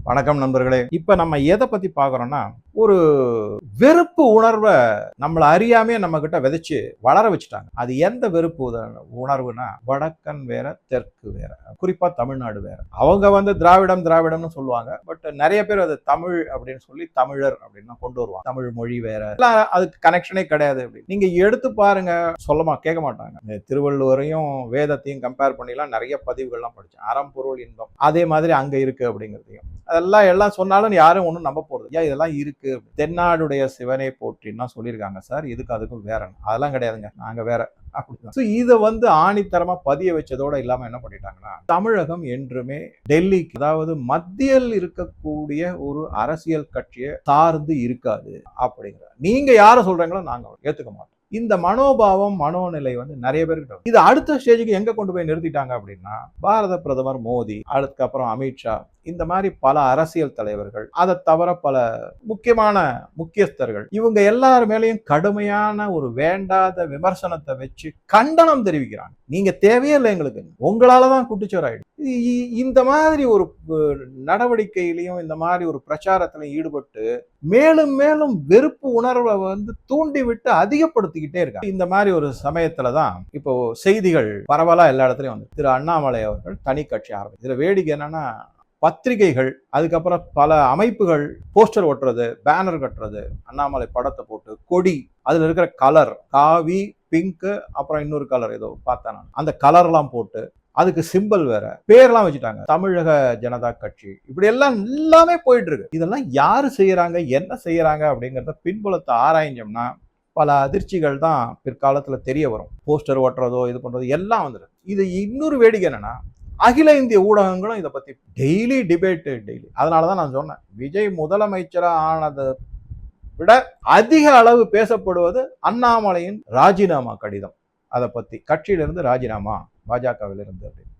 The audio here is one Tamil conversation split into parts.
வணக்கம் நண்பர்களே. இப்ப நம்ம எதை பத்தி பார்க்குறோம்னா, ஒரு வெறுப்பு உணர்வை நம்மள அறியாமையே நம்ம கிட்ட விதைச்சு வளர வச்சுட்டாங்க. அது எந்த வெறுப்பு உணர்வுனா, வடக்கன் வேற, தெற்கு வேற. குறிப்பா தமிழ்நாடு வேற. அவங்க திராவிடம்னு சொல்லுவாங்க. பட் நிறைய பேர் அது தமிழ் அப்படின்னு சொல்லி தமிழர் அப்படின்னு கொண்டு வருவாங்க. தமிழ் மொழி வேற. அதுக்கு கனெக்ஷனே கிடையாது. நீங்க எடுத்து பாருங்க, கேட்க மாட்டாங்க. திருவள்ளுவரையும் வேதத்தையும் கம்பேர் பண்ணிலாம் நிறைய பதிவுகள்லாம் படிச்சேன். அறம் பொருள் இன்பம் அதே மாதிரி அங்க இருக்கு அப்படிங்கிறதையும் எல்லாம் சொன்னாலும் யாரும் ஒன்றும் நம்ப போறது. ஏன் இதெல்லாம் இருக்கு, தென்னாடுடைய சிவனை போற்றின்னா சொல்லியிருக்காங்க சார். இதுக்கு அதுக்கும் வேற அதெல்லாம் கிடையாதுங்க, நாங்க வேற அப்படிதான். இதை ஆணித்தரமா பதிய வச்சதோட இல்லாம என்ன பண்ணிட்டாங்கன்னா, தமிழகம் என்றுமே டெல்லிக்கு, அதாவது மத்தியில் இருக்கக்கூடிய ஒரு அரசியல் கட்சியை சார்ந்து இருக்காது அப்படிங்கிற. நீங்க யார சொல்றீங்களோ நாங்க ஏத்துக்க மாட்டோம். இந்த மனோபாவம் மனோநிலை நிறைய பேருக்கு இது அடுத்த ஸ்டேஜுக்கு எங்க கொண்டு போய் நிறுத்திட்டாங்க அப்படின்னா, பாரத பிரதமர் மோடி, அதுக்கப்புறம் அமித்ஷா, இந்த மாதிரி பல அரசியல் தலைவர்கள், அதை தவிர பல முக்கியஸ்தர்கள், இவங்க எல்லார் மேலேயும் கடுமையான ஒரு வேண்டாத விமர்சனத்தை வச்சு கண்டனம் தெரிவிக்கிறாங்க. நீங்க தேவையே இல்லை எங்களுக்கு, உங்களாலதான் குட்டிச்சோராயிடும். இந்த மாதிரி ஒரு நடவடிக்கையிலையும் இந்த மாதிரி ஒரு பிரச்சாரத்திலையும் ஈடுபட்டு மேலும் மேலும் வெறுப்பு உணர்வை தூண்டிவிட்டு அதிகப்படுத்திக்கிட்டே இருக்காங்க. இந்த மாதிரி ஒரு சமயத்துலதான் இப்போ செய்திகள் பரவலா எல்லா இடத்துலயும் திரு அண்ணாமலை அவர்கள் தனி கட்சி ஆரம்பிச்சு. இதுல வேடிக்கை என்னன்னா, பத்திரிகைகள், அதுக்கப்புறம் பல அமைப்புகள் போஸ்டர் ஒட்டுறது, பேனர் கட்டுறது, அண்ணாமலை படத்தை போட்டு, கொடி, அதுல இருக்கிற கலர் காவி, பிங்க், அப்புறம் இன்னொரு கலர் ஏதோ பார்த்தேன், அந்த கலர்லாம் போட்டு அதுக்கு சிம்பிள் வேற, பேர்லாம் வச்சுட்டாங்க, தமிழக ஜனதா கட்சி. இப்படி எல்லாமே போயிட்டு இருக்கு. இதெல்லாம் யாரு செய்யறாங்க, என்ன செய்யறாங்க அப்படிங்கறத பின்புலத்தை ஆராய்ஞ்சோம்னா பல அதிர்ச்சிகள் தான் பிற்காலத்துல தெரிய வரும். போஸ்டர் ஓட்டுறதோ இது பண்றதோ எல்லாம் வந்துடும். இது இன்னொரு வேடிக்கை என்னன்னா, அகில இந்திய ஊடகங்களும் இதை பத்தி டெய்லி டிபேட். அதனாலதான் நான் சொன்னேன், விஜய் முதலமைச்சரா ஆனதை விட அதிக அளவு பேசப்படுவது அண்ணாமலையின் ராஜினாமா கடிதம். அதை பத்தி கட்சியிலிருந்து ராஜினாமா, பாஜகவிலிருந்து அப்படின்னு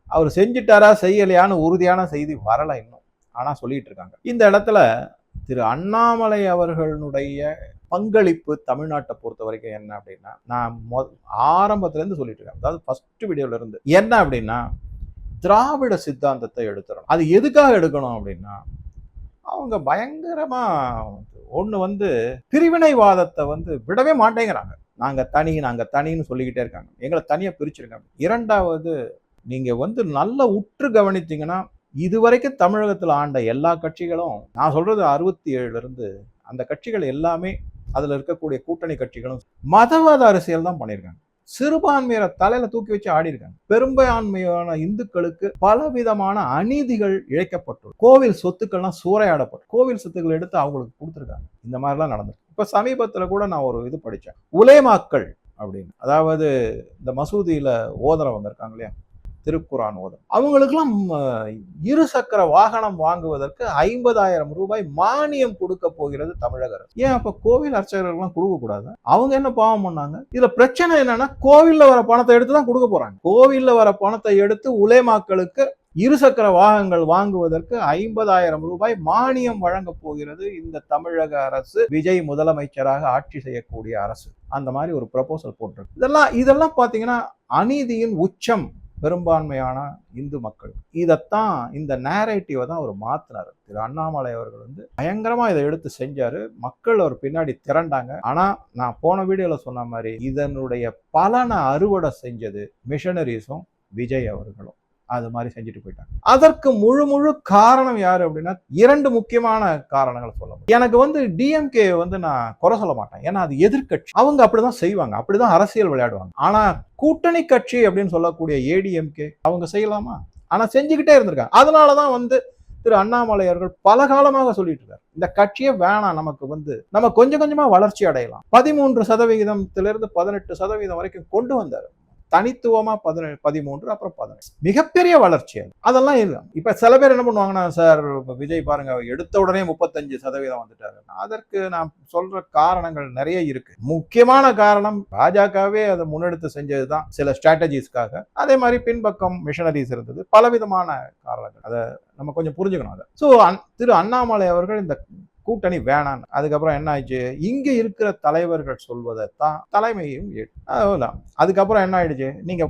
அவர் செஞ்சுட்டாரா செய்யலையான்னு உறுதியான செய்தி வரல இன்னும். ஆனா சொல்லிட்டு இருக்காங்க. இந்த இடத்துல திரு அண்ணாமலை அவர்களுடைய பங்களிப்பு தமிழ்நாட்டை பொறுத்த வரைக்கும் என்ன அப்படின்னா, நான் ஆரம்பத்துல இருந்து சொல்லிட்டு இருக்கேன், அதாவது ஃபர்ஸ்ட் வீடியோல இருந்து என்ன அப்படின்னா, திராவிட சித்தாந்தத்தை எடுத்துறோம். அது எதுக்காக எடுக்கணும் அப்படின்னா, அவங்க பயங்கரமா ஒண்ணு பிரிவினைவாதத்தை விடவே மாட்டேங்கிறாங்க. நாங்க தனின்னு சொல்லிக்கிட்டே இருக்காங்க. எங்களை தனியா பிரிச்சிருக்காங்க. இரண்டாவது, நீங்க நல்ல உற்று கவனித்தீங்கன்னா, இதுவரைக்கும் தமிழகத்தில் ஆண்ட எல்லா கட்சிகளும், நான் சொல்றது 67 இருந்து, அந்த கட்சிகள் எல்லாமே, அதுல இருக்கக்கூடிய கூட்டணி கட்சிகளும் மதவாத அரசியல் தான் பண்ணியிருக்காங்க. சிறுபான்மையரை தலையில தூக்கி வச்சு ஆடி இருக்காங்க. பெரும்பான்மையான இந்துக்களுக்கு பலவிதமான அநீதிகள் இழைக்கப்பட்டுள்ளது. கோவில் சொத்துக்கள்லாம் சூறையாடப்பட்டு, கோவில் சொத்துக்கள் எடுத்து அவங்களுக்கு கொடுத்துருக்காங்க. இந்த மாதிரிலாம் நடந்திருக்கு. இப்ப சமீபத்துல கூட நான் ஒரு இது படிச்சேன், உலேமாக்கள் அப்படின்னு, அதாவது இந்த மசூதியில ஓதுறவங்க இருக்காங்க இல்லையா, திருக்குரான் ஓதும், அவங்களுக்கெல்லாம் இருசக்கர வாகனம் வாங்குவதற்கு 50,000 ரூபாய் மானியம் கொடுக்க போகிறது தமிழக அரசு. ஏன் அப்ப கோவில் அர்ச்சகர்கள்லாம் கொடுக்க கூடாது? அவங்க என்ன பாவம் பண்ணாங்க? இதுல பிரச்சனை என்னன்னா, கோவில்ல வர பணத்தை எடுத்து தான் கொடுக்க போறாங்க. கோவில்ல வர பணத்தை எடுத்து உலேமாக்களுக்கு இருசக்கர வாகனங்கள் வாங்குவதற்கு 50,000 ரூபாய் மானியம் வழங்க போகிறது இந்த தமிழக அரசு, விஜய் முதலமைச்சராக ஆட்சி செய்யக்கூடிய அரசு. அந்த மாதிரி ஒரு ப்ரொபோசல் போட்டிருக்கு. இதெல்லாம் பாத்தீங்கன்னா அநீதியின் உச்சம் பெரும்பான்மையான இந்து மக்கள். இதைத்தான், இந்த நேரேட்டிவை தான் அவர் மாத்தினார். திரு அண்ணாமலை அவர்கள் பயங்கரமா இதை எடுத்து செஞ்சாரு. மக்கள் அவர் பின்னாடி திரண்டாங்க. ஆனா நான் போன வீடியோல சொன்ன மாதிரி இதனுடைய பலனை அறுவடை செஞ்சது மிஷனரிஸும் விஜய் அவர்களும். அது மாதிரி செஞ்சுட்டு போயிட்டாங்க. அதற்கு முழு காரணம் யாரு அப்படின்னா, 2 முக்கியமான காரணங்களை சொல்லலாம். எனக்கு டிஎம்கே நான் குறை சொல்ல மாட்டேன், ஏன்னா அது எதிர்கட்சி, அவங்க அப்படிதான் செய்வாங்க, அப்படிதான் அரசியல் விளையாடுவாங்க. ஆனா கூட்டணி கட்சி அப்படின்னு சொல்லக்கூடிய ஏடிஎம்கே அவங்க செய்யலாமா? ஆனா செஞ்சுக்கிட்டே இருந்திருக்காங்க. அதனாலதான் திரு அண்ணாமலை அவர்கள் பல காலமாக சொல்லிட்டு இருக்காரு, இந்த கட்சியே வேணாம், நமக்கு நம்ம கொஞ்சம் கொஞ்சமா வளர்ச்சி அடையலாம். 13% 18% வரைக்கும் கொண்டு வந்தாரு. தனித்துவமா 13, அப்புறம் 18, மிகப்பெரிய வளர்ச்சி. அதெல்லாம் இல்லை. இப்ப சில பேர் என்ன பண்ணுவாங்கன்னா, சார் விஜய் பாருங்க எடுத்த உடனே 35% வந்துட்டாரு. அதற்கு நான் சொல்ற காரணங்கள் நிறைய இருக்கு. முக்கியமான காரணம், பாஜகவே அதை முன்னெடுத்து செஞ்சதுதான் சில ஸ்ட்ராட்டஜிஸ்க்காக. அதே மாதிரி பின்பக்கம் மிஷனரிஸ் இருந்தது, பலவிதமான காரணங்கள். அதை நம்ம கொஞ்சம் புரிஞ்சுக்கணும். அதை திரு அண்ணாமலை அவர்கள் இந்த கூட்டணி வேணாம். அதுக்கப்புறம் என்ன ஆயிடுச்சு, இங்க இருக்கிற தலைவர்கள் சொல்வதை தான் தலைமையும் அதுதான். அதுக்கப்புறம் என்ன ஆயிடுச்சு, நீங்க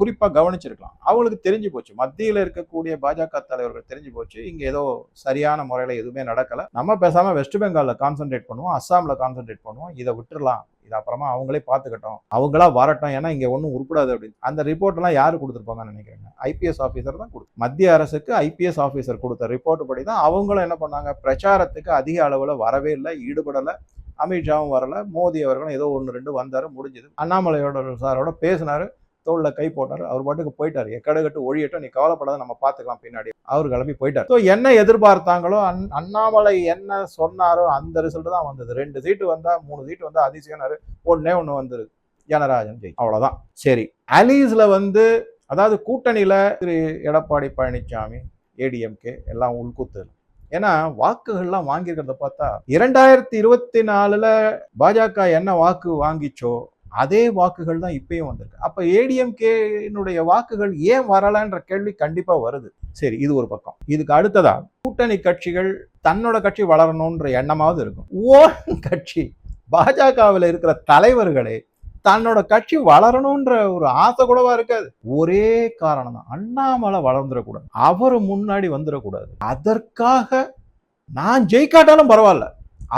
குறிப்பா கவனிச்சிருக்கலாம், அவங்களுக்கு தெரிஞ்சு போச்சு, மத்தியில இருக்கக்கூடிய பாஜக தலைவர்கள் தெரிஞ்சு போச்சு, இங்க ஏதோ சரியான முறையில எதுவுமே நடக்கல, நம்ம பேசாம வெஸ்ட் பெங்கால்ல கான்சென்ட்ரேட் பண்ணுவோம், அஸ்ஸாம்ல கான்சென்ட்ரேட் பண்ணுவோம், இதை விட்டுறலாம், இது அப்புறமா அவங்களே பார்த்துக்கட்டும், அவங்களா வரட்டும், ஏன்னா இங்க ஒன்றும் உருப்படாது அப்படின்னு. அந்த ரிப்போர்ட் எல்லாம் யாரு கொடுத்துருப்பாங்கன்னு நினைக்கிறேன், ஐபிஎஸ் ஆஃபீஸர் தான் கொடுத்து, மத்திய அரசுக்கு ஐபிஎஸ் ஆஃபீஸர் கொடுத்த ரிப்போர்ட் படி தான் அவங்களும் என்ன பண்ணாங்க, பிரச்சாரத்துக்கு அதிக அளவுல வரவே இல்லை, ஈடுபடல, அமித்ஷாவும் வரல, மோடி அவர்களும் ஏதோ 1-2 வந்தாரு, முடிஞ்சது. அண்ணாமலையோட சாரோட பேசினாரு, தோல்ல கை போட்டாரு, அவர் பாட்டுக்கு போயிட்டாரு, எக்கடகட்டு ஒழியட்டும், நீ கவலைப்படாத, நம்ம பார்த்துக்கலாம் பின்னாடி, அவர் கிளம்பி போயிட்டார். ஸோ என்ன எதிர்பார்த்தாங்களோ, அண்ணாமலை என்ன சொன்னாரோ அந்த ரிசல்ட் தான் வந்தது. 2 சீட்டு வந்தா 3 சீட்டு வந்தா அதிசயம்னாரு, ஒண்ணு வந்துருது, ஜனராஜன் ஜெய், அவ்வளவுதான். சரி, அலீஸ்ல வந்து அதாவது கூட்டணியில திரு எடப்பாடி பழனிசாமி, ஏடிஎம்கே எல்லாம் உள்கூத்து. ஏன்னா வாக்குகள்லாம் வாங்கியிருக்கிறத பார்த்தா 2024 பாஜக என்ன வாக்கு வாங்கிச்சோ அதே வாக்குகள் தான் இப்பயும் வந்திருக்கு. அப்ப ஏடிஎம்கே வாக்குகள் ஏன் வரலன்ற கேள்வி கண்டிப்பா வருது. சரி, இது ஒரு பக்கம். இதுக்கு அடுத்ததா கூட்டணி கட்சிகள் தன்னோட கட்சி வளரணும்ன்ற எண்ணமாவது இருக்கும். கட்சி பாஜகவில் இருக்கிற தலைவர்களே தன்னோட கட்சி வளரணும்ன்ற ஒரு ஆசை கூடவா இருக்காது. ஒரே காரணம் தான், அண்ணாமலை வளர்ந்துடக்கூடாது, அவரு முன்னாடி வந்துடக்கூடாது, அதற்காக நான் ஜெயிக்காட்டாலும் பரவாயில்ல,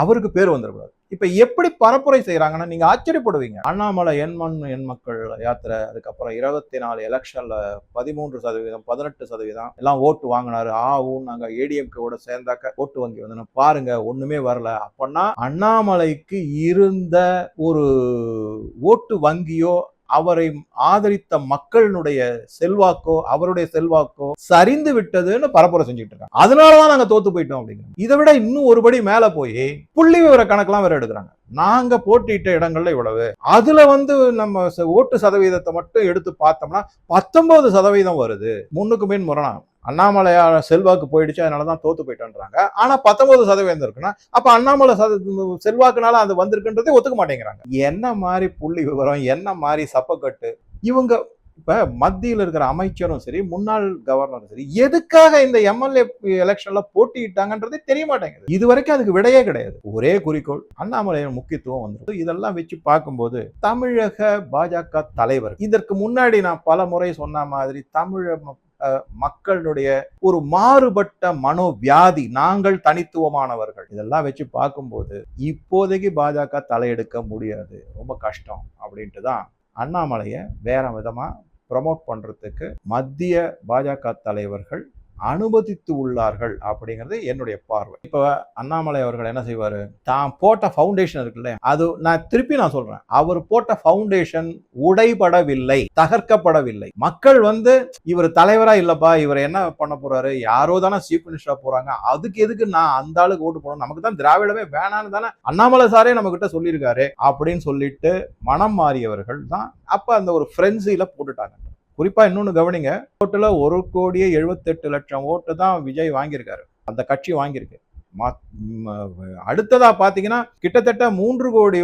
அவருக்கு பேர் வந்துடக்கூடாது. இப்ப எப்படி பரப்புரை செய்யறாங்கன்னா நீங்க ஆச்சரியப்படுவீங்க. அண்ணாமலை என் மண் என் மக்கள் யாத்திரை, அதுக்கப்புறம் 24 எலெக்ஷன்ல 13%, 18% எல்லாம் ஓட்டு வாங்கினாரு. நாங்க ஏடிஎம்கேவோட சேர்ந்தாக்க ஓட்டு வங்கி வந்து பாருங்க ஒண்ணுமே வரல. அப்பன்னா அண்ணாமலைக்கு இருந்த ஒரு ஓட்டு வங்கியோ அவரை ஆதரித்த மக்களுடைய செல்வாக்கோ அவருடைய செல்வாக்கோ சரிந்து விட்டதுன்னு பரப்புரை செஞ்சுட்டு இருக்காங்க. அதனாலதான் நாங்க தோத்து போயிட்டோம் அப்படிங்கிறோம். இதை விட இன்னும் ஒருபடி மேல போய் புள்ளி விவர கணக்கெல்லாம் வேற எடுக்கிறாங்க. நாங்க போட்டியிட்ட இடங்கள்ல இவ்வளவு, அதுல வந்து நம்ம ஓட்டு சதவீதத்தை மட்டும் எடுத்து பார்த்தோம்னா 19% வருது. முன்னுக்கு பின் முரணா, அண்ணாமலையார செல்வாக்கு போயிடுச்சு அதனாலதான் தோத்து போயிட்டோன்றாங்க. ஆனா 19% இருக்குன்னா அப்ப அண்ணாமலை செல்வாக்குனால அது வந்திருக்குன்றதே ஒத்துக்க மாட்டேங்கிறாங்க. என்ன மாதிரி புள்ளி விவரம், என்ன மாதிரி சப்பக்கட்டு இவங்க. இப்ப மத்தியில் இருக்கிற அமைச்சரும் சரி, முன்னாள் கவர்னரும் சரி, எதுக்காக இந்த எம்எல்ஏ எலெக்ஷன்ல போட்டியிட்டாங்கன்றதே தெரிய மாட்டேங்குது. இது வரைக்கும் அதுக்கு விடையே கிடையாது. ஒரே குறிக்கோள், அண்ணாமலையின் முக்கியத்துவம் வந்து. இதெல்லாம் வச்சு பார்க்கும்போது தமிழக பாஜக தலைவர், இதற்கு முன்னாடி நான் பல முறை சொன்ன மாதிரி தமிழக மக்களுடைய ஒரு மாறுபட்ட மனோவியாதி, நாங்கள் தனித்துவமானவர்கள், இதெல்லாம் வச்சு பார்க்கும்போது இப்போதைக்கு பாஜக தலையெடுக்க முடியாது, ரொம்ப கஷ்டம் அப்படின்ட்டு தான் அண்ணாமலையை வேற விதமா ப்ரமோட் பண்றதுக்கு மத்திய பாஜக தலைவர்கள் அனுமதித்து உள்ளார்கள் அப்படிங்கிறது என்னுடைய பார்வை. இப்ப அண்ணாமலை அவர்கள் என்ன செய்வாரு, தான் போட்ட ஃபவுண்டேஷன் இருக்குல்ல, அது நான் திருப்பி சொல்றேன், அவர் போட்ட ஃபவுண்டேஷன் உடைபடவில்லை, தகர்க்கப்படவில்லை. மக்கள் வந்து இவர் தலைவரா இல்லப்பா, இவர் என்ன பண்ண போறாரு, யாரோ தானே சீஃப் மினிஸ்டரா போறாங்க, அதுக்கு எதுக்கு நான் அந்த ஆளுக்கு ஓட்டு போடணும், நமக்கு தான் திராவிடமே வேணான்னு தானே அண்ணாமலை சாரே நம்ம கிட்ட சொல்லியிருக்காரு அப்படின்னு சொல்லிட்டு மனம் மாறியவர்கள் தான் அப்ப அந்த ஒரு ஃப்ரெண்ட்ஸில போட்டுட்டாங்க. குறிப்பா இன்னொன்னு கவனிங்க, ஓட்டுல 1,78,00,000 ஓட்டு தான் விஜய் வாங்கியிருக்காரு, அந்த கட்சி வாங்கியிருக்கு. அடுத்ததா பாத்தீங்கன்னா கிட்டத்தட்ட 3 கோடி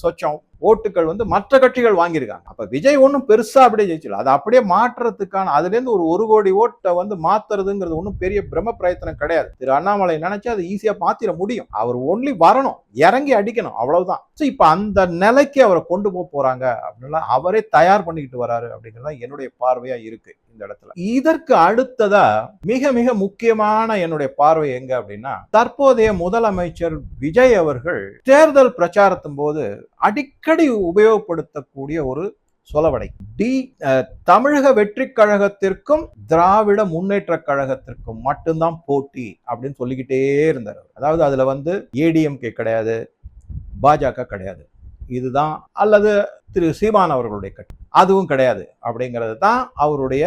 சொச்சம் ஓட்டுகள் வந்து மற்ற கட்சிகள் வாங்கியிருக்காங்க. அப்ப விஜய் ஒன்றும் பெருசா அப்படியே ஜெயிச்சல, அதை அப்படியே மாற்றுறதுக்கான அதுல இருந்து ஒரு 1 கோடி ஓட்டை வந்து மாத்துறதுங்கிறது ஒன்றும் பெரிய பிரம்ம பிரயத்தனம் கிடையாது. திரு அண்ணாமலை நினைச்சா அதை ஈஸியா மாத்திர முடியும், அவர் ஒன்லி வரணும், இறங்கி அடிக்கணும், அவ்வளவுதான். இப்ப அந்த நிலைக்கு அவரை கொண்டு போறாங்க அப்படின்னா அவரே தயார் பண்ணிக்கிட்டு வராரு அப்படிங்கிறதா என்னுடைய பார்வையா இருக்கு இந்த இடத்துல. இதற்கு அடுத்ததா மிக மிக முக்கியமான என்னுடைய பார்வை எங்க அப்படின்னா, தற்போதைய முதலமைச்சர் விஜய் அவர்கள் தேர்தல் பிரச்சாரத்தின் போது அடிக்கடி உபயோகப்படுத்தக்கூடிய ஒரு சொலவடை, தமிழக வெற்றி கழகத்திற்கும் திராவிட முன்னேற்ற கழகத்திற்கும் மட்டும்தான் போட்டி அப்படின்னு சொல்லிக்கிட்டே இருந்தார். அதாவது அதுல வந்து ஏடிஎம்கே கிடையாது, பாஜக கிடையாது, இதுதான், அல்லது திரு சீமான் அவர்களுடைய கட்சி அதுவும் கிடையாது அப்படிங்கிறது தான் அவருடைய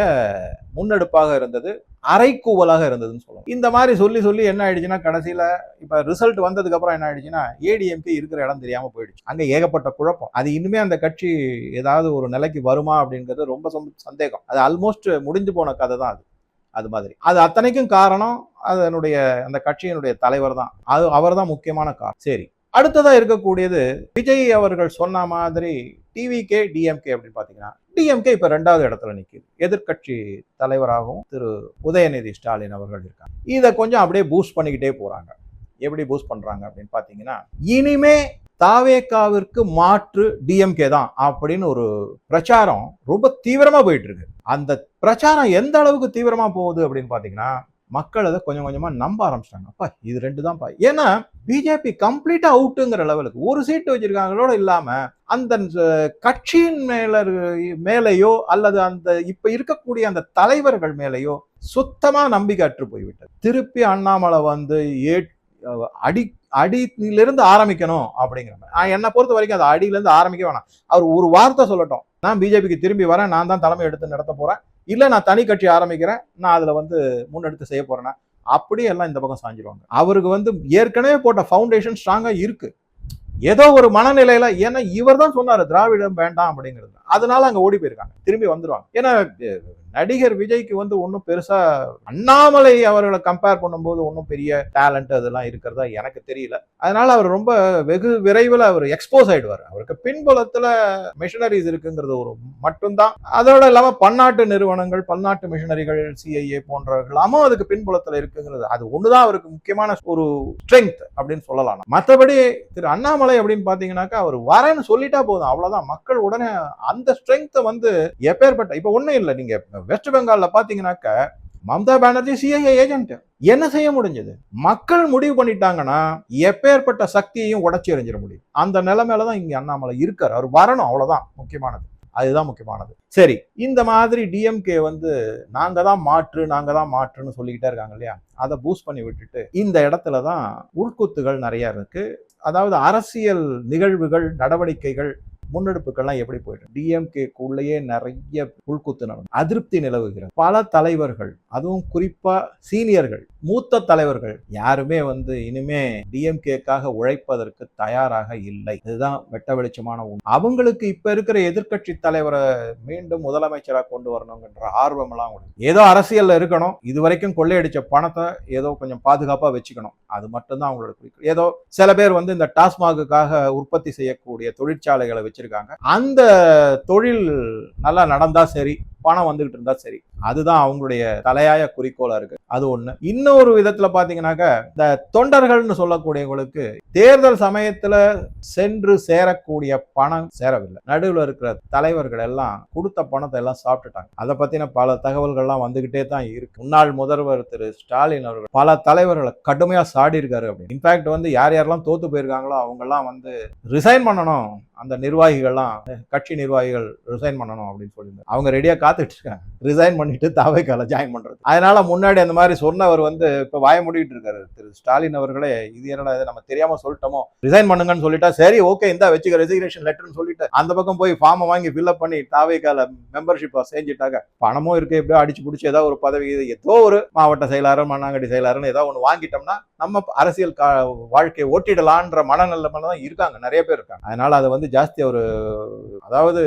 முன்னெடுப்பாக இருந்தது, அரைக்கூவலாக இருந்ததுன்னு சொல்லலாம். இந்த மாதிரி சொல்லி சொல்லி என்ன ஆயிடுச்சுன்னா, கடைசியில இப்ப ரிசல்ட் வந்ததுக்கு அப்புறம் என்ன ஆயிடுச்சுன்னா, ஏடிஎம்கே இருக்கிற இடம் தெரியாம போயிடுச்சு, அங்க ஏகப்பட்ட குழப்பம். அது இனிமே அந்த கட்சி ஏதாவது ஒரு நிலைக்கு வருமா அப்படிங்கிறது ரொம்ப சந்தேகம். அது ஆல்மோஸ்ட் முடிஞ்சு போன கதை தான் அது. அது மாதிரி அது அத்தனைக்கும் காரணம் அதனுடைய அந்த கட்சியினுடைய தலைவர் தான், அது அவர் தான் முக்கியமான காரணம். சரி, அடுத்ததா இருக்கக்கூடியது விஜய் அவர்கள் சொன்ன மாதிரி டிவிகே டிஎம்கே அப்படின்னு பாத்தீங்கன்னா, டிஎம்கே இப்ப 2வது இடத்துல நிக்குது, எதிர்கட்சி தலைவராகவும் திரு உதயநிதி ஸ்டாலின் அவர்கள் இருக்காங்க. இதை கொஞ்சம் அப்படியே பூஸ்ட் பண்ணிக்கிட்டே போறாங்க. எப்படி பூஸ்ட் பண்றாங்க அப்படின்னு பாத்தீங்கன்னா, இனிமே தாவேகாவிற்கு மாற்று டிஎம்கே தான் அப்படின்னு ஒரு பிரச்சாரம் ரொம்ப தீவிரமா போயிட்டு இருக்கு. அந்த பிரச்சாரம் எந்த அளவுக்கு தீவிரமா போகுது அப்படின்னு பாத்தீங்கன்னா, மக்கள் அதை கொஞ்சம் கொஞ்சமா நம்ப ஆரம்பிச்சிட்டாங்க. அப்பா இது 2 தான்ப்பா. ஏன்னா பிஜேபி கம்ப்ளீட்டா அவுட்டுங்கிற லெவலுக்கு ஒரு சீட்டு வச்சிருக்காங்களோட இல்லாம அந்த கட்சியின் மேலேயோ அல்லது அந்த இப்ப இருக்கக்கூடிய அந்த தலைவர்கள் மேலேயோ சுத்தமா நம்பிக்கை அற்று போய்விட்டது. திருப்பி அண்ணாமலை வந்து அடி அடியிலிருந்து ஆரம்பிக்கணும் அப்படிங்கிற என்னை பொறுத்த வரைக்கும் அது அடியிலிருந்து ஆரம்பிக்க வேணாம். அவர் ஒரு வார்த்தை சொல்லட்டும், நான் பிஜேபிக்கு திரும்பி வரேன், நான் தான் தலைமை எடுத்து நடத்த போறேன், இல்ல நான் தனி கட்சி ஆரம்பிக்கிறேன், நான் அதுல வந்து முன்னெடுத்து செய்ய போறேன்னா அப்படியே எல்லாம் இந்த பக்கம் சாஞ்சிருவாங்க. அவருக்கு வந்து ஏற்கனவே போட்ட ஃபவுண்டேஷன் ஸ்ட்ராங்கா இருக்கு. ஏதோ ஒரு மனநிலையில, ஏன்னா இவர் தான் சொன்னாரு திராவிடம் வேண்டாம் அப்படிங்கிறது, அதனால அங்க ஓடி போயிருக்காங்க, திரும்பி வந்துருவாங்க. ஏன்னா நடிகர் விஜய்க்கு வந்து ஒன்றும் பெருசா அண்ணாமலை அவர்களை கம்பேர் பண்ணும்போது ஒன்றும் பெரிய டேலண்ட் அதெல்லாம் இருக்கிறதா எனக்கு தெரியல. அதனால அவர் ரொம்ப வெகு விரைவில் அவர் எக்ஸ்போஸ் ஆயிடுவார். அவருக்கு பின்புலத்துல மிஷனரிஸ் இருக்குங்கிறது ஒரு மட்டும்தான். அதோட இல்லாம பன்னாட்டு நிறுவனங்கள், பன்னாட்டு மிஷனரிகள், சிஐஏ போன்றவர்களாமும் அதுக்கு பின்புலத்துல இருக்குங்கிறது, அது ஒண்ணுதான் அவருக்கு முக்கியமான ஒரு ஸ்ட்ரென்த் அப்படின்னு சொல்லலாம். மற்றபடி திரு அண்ணாமலை அப்படின்னு பாத்தீங்கன்னாக்கா அவர் வரேன்னு சொல்லிட்டா போதும், அவ்வளவுதான். மக்கள் உடனே அந்த ஸ்ட்ரென்த்தை வந்து எப்பேற்பட்ட, இப்ப ஒண்ணும் இல்லை, நீங்க வெஸ்ட் பெங்கால்ல பாத்தீங்கன்னாக்க மம்தா பானர்ஜி சிஐஏ ஏஜென்ட், என்ன செய்ய முடிஞ்சது? மக்கள் முடிவு பண்ணிட்டாங்கன்னா எப்பேற்பட்ட சக்தியையும் உடைச்சி எறிஞ்சிட முடியும். அந்த நிலைமையிலதான் இங்க அண்ணாமலை இருக்காரு. அவர் வரணும், அவ்வளவுதான் முக்கியமானது, அதுதான் முக்கியமானது. சரி, இந்த மாதிரி டிஎம்கே வந்து நாங்க தான் மாற்றுன்னு சொல்லிக்கிட்டே இருக்காங்க இல்லையா, அதை பூஸ்ட் பண்ணி விட்டுட்டு இந்த இடத்துலதான் உள்குத்துகள் நிறைய இருக்கு. அதாவது அரசியல் நிகழ்வுகள், நடவடிக்கைகள், முன்னெடுப்புகள்லாம் எப்படி போயிட்டு டிஎம்கேக்குள்ளேயே நிறைய உள்குத்து நடந்து அதிருப்தி நிலவுகிறது. பல தலைவர்கள், அதுவும் குறிப்பா சீனியர்கள், மூத்த தலைவர்கள் யாருமே வந்து இனிமே டிஎம்கேக்காக உழைப்பதற்கு தயாராக இல்லை. இதுதான் வெட்ட வெளிச்சமான உண்மை. அவங்களுக்கு இப்ப இருக்கிற எதிர்கட்சி தலைவரை மீண்டும் முதலமைச்சராக கொண்டு வரணுங்கிற ஆர்வம் எல்லாம் ஏதோ அரசியல்ல இருக்கணும், இதுவரைக்கும் கொள்ளையடிச்ச பணத்தை ஏதோ கொஞ்சம் பாதுகாப்பா வச்சுக்கணும், அது மட்டும்தான் அவங்களோட குறிக்கோள். ஏதோ சில பேர் வந்து இந்த டாஸ்மாகுக்காக உற்பத்தி செய்யக்கூடிய தொழிற்சாலைகளை வச்சிருக்காங்க, அந்த தொழில் நல்லா நடந்தா சரி, பணம் வந்துகிட்டு இருந்தா சரி, அதுதான் அவங்களுடைய தலையாய குறிக்கோளா இருக்கு. அது ஒண்ணு. இன்னொரு விதத்துல பாத்தீங்கன்னாக்க இந்த தொண்டர்கள்னு சொல்லக்கூடியவங்களுக்கு தேர்தல் சமயத்துல சென்று சேரக்கூடிய பணம் சேரவில்லை. நடுவில் இருக்கிற தலைவர்கள் எல்லாம் கொடுத்த பணத்தை எல்லாம் சாப்பிட்டுட்டாங்க. அதை பத்தின பல தகவல்கள்லாம் வந்துகிட்டே தான் இருக்கு. முன்னாள் முதல்வர் திரு ஸ்டாலின் அவர்கள் பல தலைவர்களை கடுமையா சாடி இருக்காரு அப்படின்னு. இன்ஃபேக்ட் வந்து யார் யாரெல்லாம் தோத்து போயிருக்காங்களோ அவங்க எல்லாம் வந்து ரிசைன் பண்ணணும், அந்த நிர்வாகிகள்லாம், கட்சி நிர்வாகிகள் ரிசைன் பண்ணணும் அப்படின்னு சொல்லி அவங்க ரெடியா காத்துட்டு இருக்காங்க, ரிசைன் பண்ணிட்டு தாவேக்கால ஜாயின் பண்றது. அதனால முன்னாடி அந்த மாதிரி சொன்னவர் வந்து இப்ப வாய மூடிட்டு இருக்காரு திரு ஸ்டாலின் அவர்களே. இது என்னடா, இது நம்ம தெரியாம சொல்லிட்டோமோ, ரிசைன் பண்ணுங்கன்னு சொல்லிட்டா சரி ஓகே இந்த வச்சுக்க ரெசிக்னேஷன் லெட்டர்னு சொல்லிட்டு அந்த பக்கம் போய் ஃபார்மை வாங்கி ஃபில்அப் பண்ணி தாவேக்கால மெம்பர்ஷிப்பா செஞ்சுட்டாங்க. பணமும் இருக்கு, எப்படியோ அடிச்சு பிடிச்சி ஏதோ ஒரு பதவி, ஏதோ ஒரு மாவட்ட செயலாளர், மண்ணாங்கடி செயலாளர்னு ஏதோ ஒன்று வாங்கிட்டோம்னா நம்ம அரசியல் வாழ்க்கையை ஓட்டிடலான்ற மனநிலைமையில தான் இருக்காங்க, நிறைய பேர் இருக்காங்க. அதனால அதை வந்து ஜாஸ்தி ஒரு, அதாவது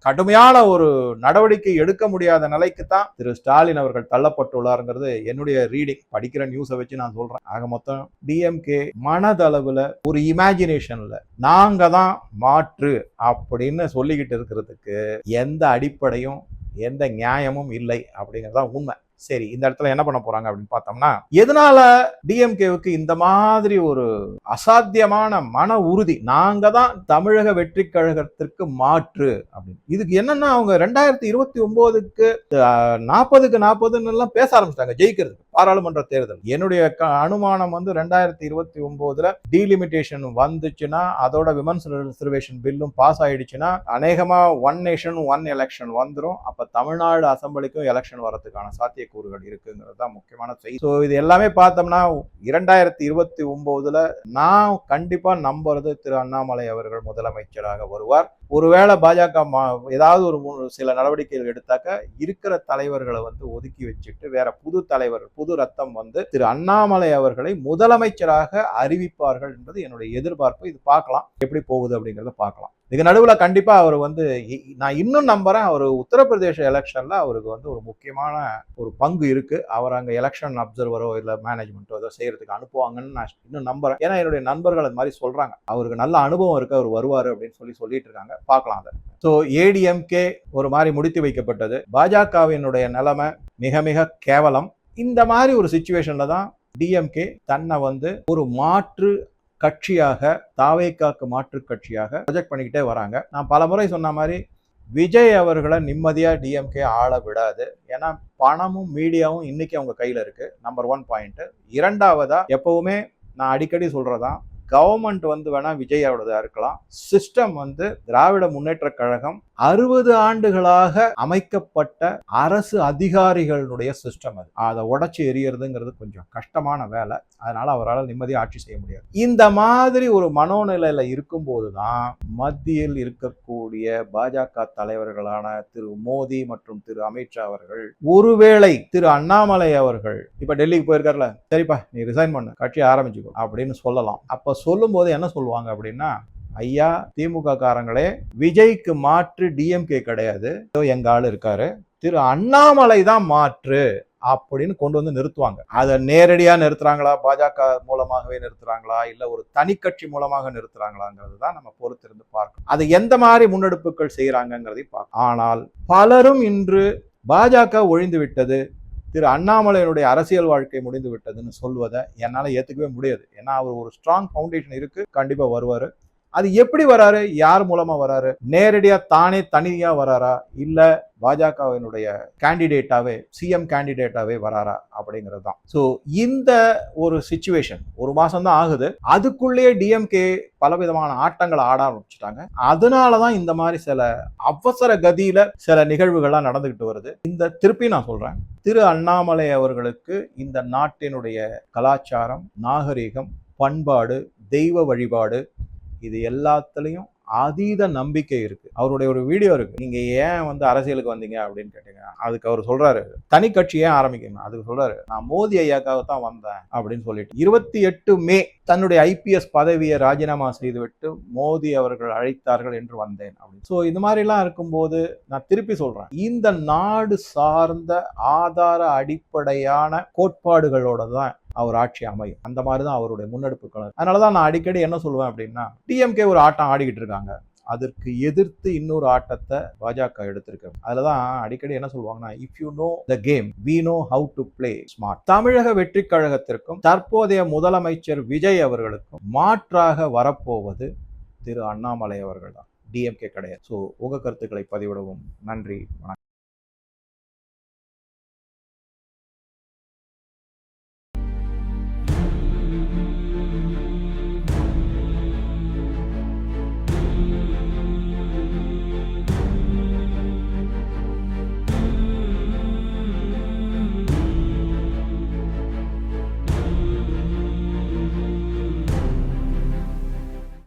கடுமையான ஒரு நடவடிக்கை எடுக்க முடியாத நிலைக்கு தான் திரு ஸ்டாலின் அவர்கள் தள்ளப்பட்டுள்ளாருங்கிறது என்னுடைய ரீடிங், படிக்கிற நியூஸை வச்சு நான் சொல்றேன். ஆக மொத்தம் டிஎம்கே மனதளவுல ஒரு இமேஜினேஷன்ல நாங்க தான் மாற்று அப்படின்னு சொல்லிக்கிட்டு இருக்கிறதுக்கு எந்த அடிப்படையும் எந்த நியாயமும் இல்லை அப்படிங்கறதுதான் உண்மை. சரி, இந்த இடத்துல என்ன பண்ண போறாங்க அப்படின்னு பார்த்தோம்னா, எதனால டிஎம்கேவுக்கு இந்த மாதிரி ஒரு அசாத்தியமான மன உறுதி, நாங்க தான் தமிழக வெற்றி கழகத்திற்கு மாற்று அப்படின்னு? இதுக்கு என்னன்னா, அவங்க 2029க்கு 40க்கு 40 எல்லாம் பேச ஆரம்பிச்சிட்டாங்க ஜெயிக்கிறதுக்கு பாராளுமன்ற தேர்தல். என்னுடைய அனுமானம் வந்து 2029ல டீலிமிட்டேஷன் வந்துச்சுன்னா, அதோட விமன்ஸ் ரிசர்வேஷன் பில்லும் பாஸ் ஆயிடுச்சுன்னா, அநேகமா ஒன் நேஷன் ஒன் எலெக்ஷன் வந்துடும். அப்ப தமிழ்நாடு அசம்பிளிக்கும் எலெக்ஷன் வரதுக்கான சாத்திய கூறுகள் இருக்குங்கிறது தான் முக்கியமான செய்தி. ஸோ இது எல்லாமே பார்த்தோம்னா 2029ல நான் கண்டிப்பா நம்புறது திரு அண்ணாமலை அவர்கள் முதலமைச்சராக வருவார். ஒருவேளை பாஜக ஏதாவது ஒரு சில நடவடிக்கைகள் எடுத்தாக்க இருக்கிற தலைவர்களை வந்து ஒதுக்கி வச்சுட்டு வேற புது தலைவர், புது ரத்தம் வந்து திரு அண்ணாமலை அவர்களை முதலமைச்சராக அறிவிப்பார்கள் என்பது என்னுடைய எதிர்பார்ப்பு. இது பார்க்கலாம் எப்படி போகுது அப்படிங்கிறத பார்க்கலாம். இது நடுவுல கண்டிப்பா அவர் வந்து, நான் இன்னும் நம்புறேன், அவர் உத்தரப்பிரதேச எலெக்ஷன்ல அவருக்கு வந்து ஒரு முக்கியமான ஒரு பங்கு இருக்கு. அவர் அங்க எலெக்ஷன் அப்சர்வரோ இல்ல மேனேஜ்மெண்ட்டோ ஏதோ செய்யறதுக்கு அனுப்புவாங்கன்னு நான் இன்னும் நம்புறேன். ஏன்னா என்னுடைய நண்பர்கள் அது மாதிரி சொல்றாங்க, அவருக்கு நல்ல அனுபவம் இருக்கு, அவர் வருவாரு அப்படின்னு சொல்லிட்டு இருக்காங்க. பார்க்கலாம் அதை. ஸோ ஏடிஎம்கே ஒரு மாதிரி முடித்து வைக்கப்பட்டது. பாஜகவினுடைய நிலைமை மிக மிக கேவலம். இந்த மாதிரி ஒரு சிச்சுவேஷன்ல தான் டிஎம்கே தன்னை ஒரு மாற்று கட்சியாக, தாவேகாக்கு மாற்று கட்சியாக ப்ரொஜெக்ட் பண்ணிக்கிட்டே வராங்க. நான் பல முறை சொன்ன மாதிரி விஜய் அவர்களை நிம்மதியா டிஎம்கே ஆள விடாது. ஏன்னா பணமும் மீடியாவும் இன்னைக்கு அவங்க கையில இருக்கு. Number 1 point. இரண்டாவதா, எப்பவுமே நான் அடிக்கடி சொல்றதான், கவர்மெண்ட் வேணா விஜயோடதா இருக்கலாம். சிஸ்டம் திராவிட முன்னேற்ற கழகம் 60 ஆண்டுகளாக அமைக்கப்பட்ட அரசு அதிகாரிகளுடைய சிஸ்டம். அதை உடைச்சு எரியறதுங்கிறது கொஞ்சம் கஷ்டமான வேலை. அதனால அவரால் நிம்மதியாக ஆட்சி செய்ய முடியாது. இந்த மாதிரி ஒரு மனோநிலையில இருக்கும்போதுதான் மத்தியில் இருக்கக்கூடிய பாஜக தலைவர்களான திரு மோடி மற்றும் திரு அமித்ஷா அவர்கள், ஒருவேளை திரு அண்ணாமலை அவர்கள் இப்ப டெல்லிக்கு போயிருக்காருல, சரிப்பா நீ ரிசைன் பண்ணு, கட்சி ஆரம்பிச்சுக்கோ அப்படின்னு சொல்லலாம். அப்ப சொல்லும் போது என்ன சொல்லுவாங்க அப்படின்னா, ஐயா திமுக காரங்களே, விஜய்க்கு மாற்று டிஎம்கே கிடையாது, எங்க ஆளு இருக்காரு, திரு அண்ணாமலை தான் மாற்று அப்படின்னு கொண்டு நிறுத்துவாங்க. அதை நேரடியா நிறுத்துறாங்களா, பாஜக மூலமாகவே நிறுத்துறாங்களா, இல்ல ஒரு தனி கட்சி மூலமாக நிறுத்துறாங்களாங்கிறது தான் நம்ம பொறுத்திருந்து பார்க்கணும். அது எந்த மாதிரி முன்னெடுப்புகள் செய்யறாங்கிறதையும் பார்க்கணும். ஆனால் பலரும் இன்று பாஜக ஒழிந்து விட்டது, திரு அண்ணாமலையினுடைய அரசியல் வாழ்க்கை முடிந்து விட்டதுன்னு சொல்வதை என்னால ஏத்துக்கவே முடியாது. ஏன்னா அவர் ஒரு ஸ்ட்ராங் ஃபவுண்டேஷன் இருக்கு, கண்டிப்பா வருவாரு. அது எப்படி வராரு, யார் மூலமா வராரு, நேரடியா தானே தனியா வராரா, இல்ல பாஜகவினுடைய கேண்டிடேட்டாவே, சிஎம் கேண்டிடேட்டாவே வராரா அப்படிங்கிறது தான். ஸோ இந்த ஒரு சிச்சுவேஷன் 1 மாசம் தான் ஆகுது, அதுக்குள்ளேயே டிஎம்கே பலவிதமான ஆட்டங்களை ஆட ஆரம்பிச்சுட்டாங்க. அதனாலதான் இந்த மாதிரி சில அவசர கதியில சில நிகழ்வுகள்லாம் நடந்துகிட்டு வருது. இந்த திருப்பி நான் சொல்றேன், திரு அண்ணாமலை அவர்களுக்கு இந்த நாட்டினுடைய கலாச்சாரம், நாகரிகம், பண்பாடு, தெய்வ வழிபாடு, இது எல்லாத்துலயும் அதீத நம்பிக்கை இருக்கு. அவருடைய ஒரு வீடியோ இருக்கு, நீங்க ஏன் அரசியலுக்கு வந்தீங்க அப்படின்னு கேட்டீங்க. அதுக்கு அவர் சொல்றாரு, தனி கட்சி ஏன் ஆரம்பிக்கணும், அதுக்கு சொல்றாரு, நான் மோடி ஐயாக்காக தான் வந்தேன் அப்படின்னு சொல்லிட்டு 28 மே தன்னுடைய ஐபிஎஸ் பதவியை ராஜினாமா செய்துவிட்டு மோடி அவர்கள் அழைத்தார்கள் என்று வந்தேன் அப்படின்னு. ஸோ இந்த மாதிரி எல்லாம் இருக்கும்போது நான் திருப்பி சொல்றேன், இந்த நாடு சார்ந்த ஆதார அடிப்படையான கோட்பாடுகளோட தான் அவர் ஆட்சி அமையும். அந்த மாதிரி தான் அவருடைய முன்னெடுப்புகள். அதனாலதான் நான் அடிக்கடி என்ன சொல்லுவேன் அப்படின்னா, டிஎம்கே ஒரு ஆட்டம் ஆடிக்கிட்டு இருக்காங்க, அதற்கு எதிர்த்து இன்னொரு ஆட்டத்தை பாஜக எடுத்திருக்கு. அதுலதான் அடிக்கடி என்ன சொல்லுவாங்கன்னா, if you know the game we know how to play smart. தமிழக வெற்றி கழகத்திற்கும் தற்போதைய முதலமைச்சர் விஜய் அவர்களுக்கும் மாற்றாக வரப்போவது திரு அண்ணாமலை அவர்கள் தான், டிஎம்கே கிடையாது. ஸோ உங்க கருத்துக்களை பதிவிடவும் நன்றி, வணக்கம்.